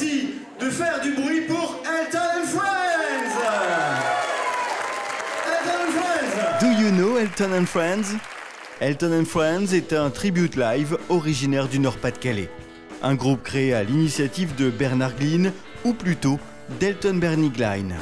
Merci de faire du bruit pour Elton and Friends. Elton and Friends. Do you know Elton and Friends? Elton and Friends est un tribute live originaire du Nord-Pas-de-Calais. Un groupe créé à l'initiative de Bernard Glyn, ou plutôt d'Elton Bernie Glyn.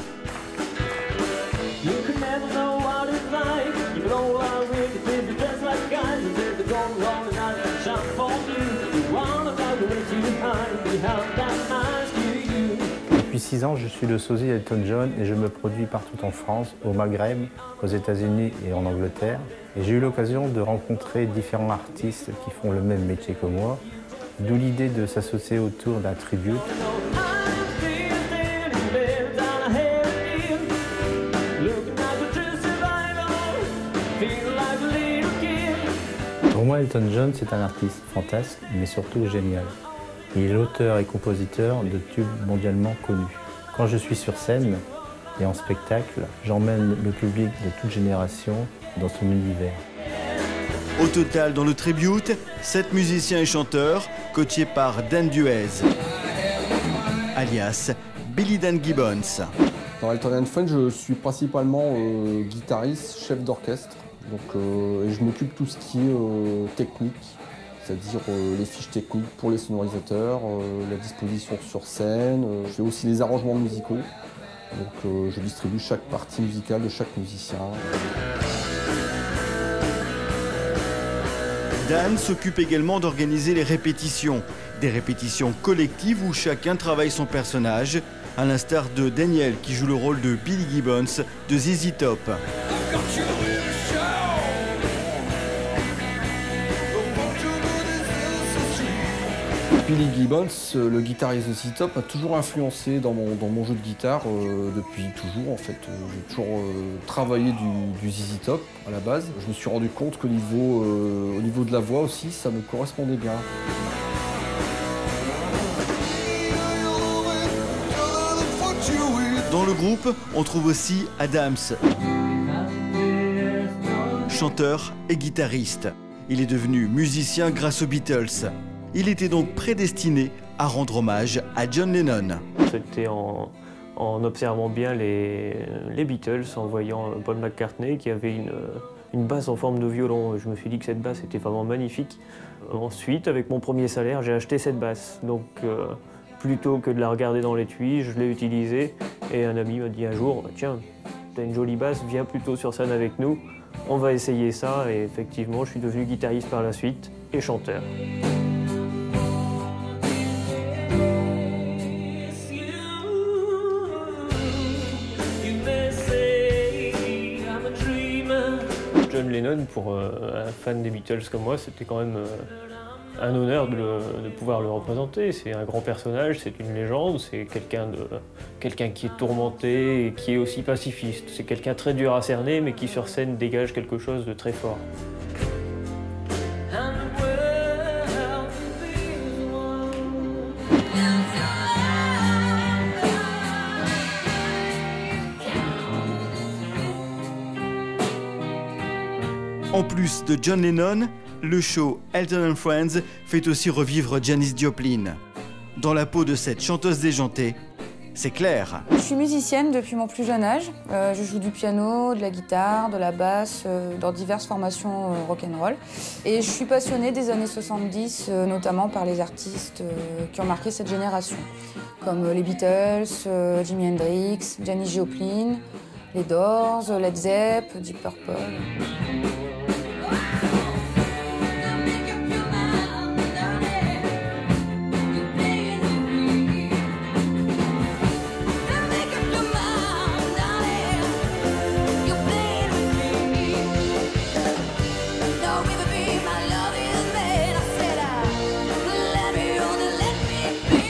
Depuis 6 ans, je suis le sosie d'Elton John et je me produis partout en France, au Maghreb, aux États-Unis et en Angleterre. Et j'ai eu l'occasion de rencontrer différents artistes qui font le même métier que moi, d'où l'idée de s'associer autour d'un tribute. Pour moi, Elton John, c'est un artiste fantasque, mais surtout génial. Il est l'auteur et compositeur de tubes mondialement connus. Quand je suis sur scène et en spectacle, j'emmène le public de toute génération dans son univers. Au total, dans le tribute, 7 musiciens et chanteurs, coachés par Dan Duez, alias Billy Dan Gibbons. Dans Elton and Friends, je suis principalement guitariste, chef d'orchestre. Et je m'occupe de tout ce qui est technique, c'est-à-dire les fiches techniques pour les sonorisateurs, la disposition sur scène. Je fais aussi les arrangements musicaux. Donc je distribue chaque partie musicale de chaque musicien. Dan s'occupe également d'organiser les répétitions. Des répétitions collectives où chacun travaille son personnage, à l'instar de Daniel qui joue le rôle de Billy Gibbons de ZZ Top. Billy Gibbons, le guitariste de ZZ Top, a toujours influencé dans mon jeu de guitare depuis toujours en fait. J'ai toujours travaillé du ZZ Top à la base. Je me suis rendu compte qu'au niveau de la voix aussi, ça me correspondait bien. Dans le groupe, on trouve aussi Adams, chanteur et guitariste. Il est devenu musicien grâce aux Beatles. Il était donc prédestiné à rendre hommage à John Lennon. C'était en observant bien les Beatles, en voyant Paul McCartney qui avait une basse en forme de violon. Je me suis dit que cette basse était vraiment magnifique. Ensuite, avec mon premier salaire, j'ai acheté cette basse. Donc, plutôt que de la regarder dans l'étui, je l'ai utilisée. Et un ami m'a dit un jour, tiens, t'as une jolie basse, viens plutôt sur scène avec nous. On va essayer ça. Et effectivement, je suis devenu guitariste par la suite et chanteur. John Lennon, pour un fan des Beatles comme moi, c'était quand même un honneur de pouvoir le représenter. C'est un grand personnage, c'est une légende, c'est quelqu'un qui est tourmenté et qui est aussi pacifiste. C'est quelqu'un très dur à cerner, mais qui sur scène dégage quelque chose de très fort. En plus de John Lennon, le show Elton and Friends fait aussi revivre Janis Joplin. Dans la peau de cette chanteuse déjantée, c'est clair. Je suis musicienne depuis mon plus jeune âge. Je joue du piano, de la guitare, de la basse, dans diverses formations rock'n'roll. Et je suis passionnée des années 70, notamment par les artistes qui ont marqué cette génération, comme les Beatles, Jimi Hendrix, Janis Joplin, les Doors, Led Zepp, Deep Purple.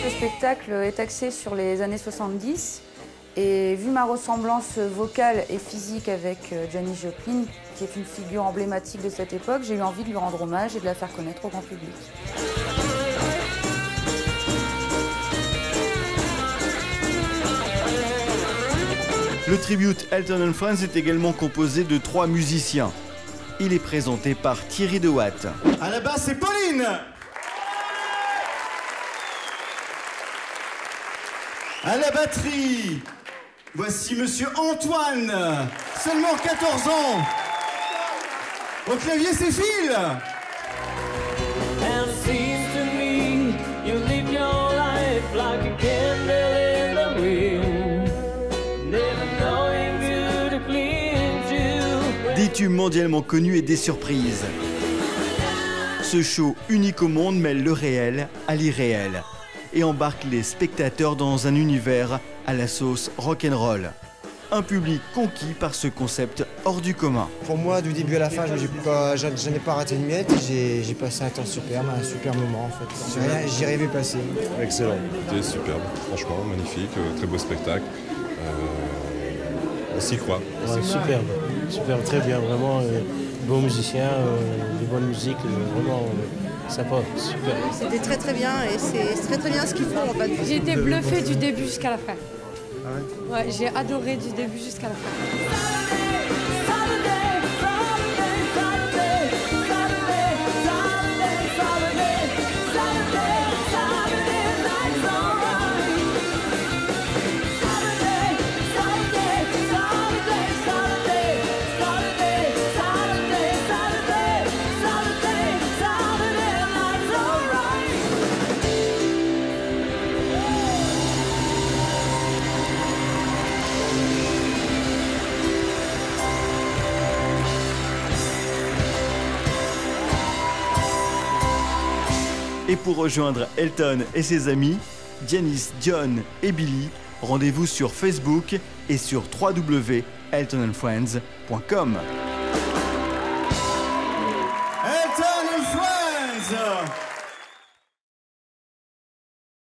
Le spectacle est axé sur les années 70 et vu ma ressemblance vocale et physique avec Janis Joplin, qui est une figure emblématique de cette époque, j'ai eu envie de lui rendre hommage et de la faire connaître au grand public. Le tribute Elton and Friends est également composé de 3 musiciens. Il est présenté par Thierry Dewatt. À la basse, c'est Pauline. À la batterie, voici Monsieur Antoine, seulement 14 ans. Au clavier, c'est Phil. And it seems to me you live your life like a candle in the wind, never knowing who to cling to. Des tubes mondialement connus et des surprises. Ce show unique au monde mêle le réel à l'irréel et embarque les spectateurs dans un univers à la sauce rock'n'roll. Un public conquis par ce concept hors du commun. Pour moi, du début à la fin, je n'ai pas raté une miette. J'ai passé un temps superbe, un super moment en fait. J'ai rêvé passer. Excellent. C'était superbe, franchement, magnifique, très beau spectacle. On s'y croit. Ouais, superbe, très bien, vraiment. Bons musiciens, de bonne musique, vraiment sympa, super. C'était très très bien et c'est très bien ce qu'ils font en fait. J'ai été bluffée du début jusqu'à la fin. Ah ouais? Ouais, j'ai adoré du début jusqu'à la fin. Et pour rejoindre Elton et ses amis, Janis, John et Billy, rendez-vous sur Facebook et sur www.eltonandfriends.com. Elton and Friends.